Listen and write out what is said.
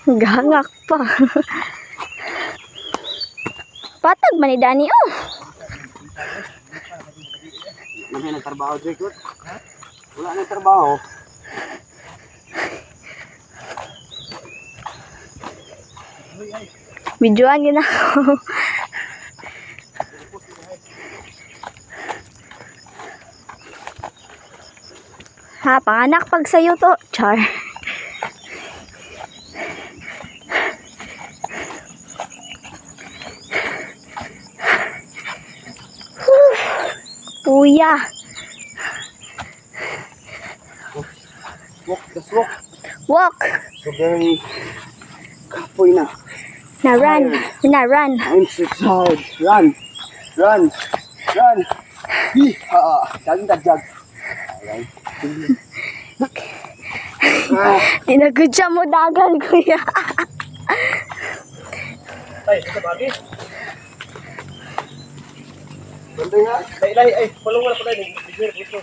Gangak pa. Patag man ni Dani, oh. Wala nang trabaho, Jacob. Wala nang trabaho. Videoan yun ako. Ha, panganak pag sa'yo to. Char. Kuya. Walk, just walk. Walk. So very kapoy na. Na run. Na run. I'm so tired. Run. Run. Run. Dagdag. Ayan. Tinagudya mo dagan, kuya. Ay, ito bagi. Bantay nga. Ay, ay, palungan ko na.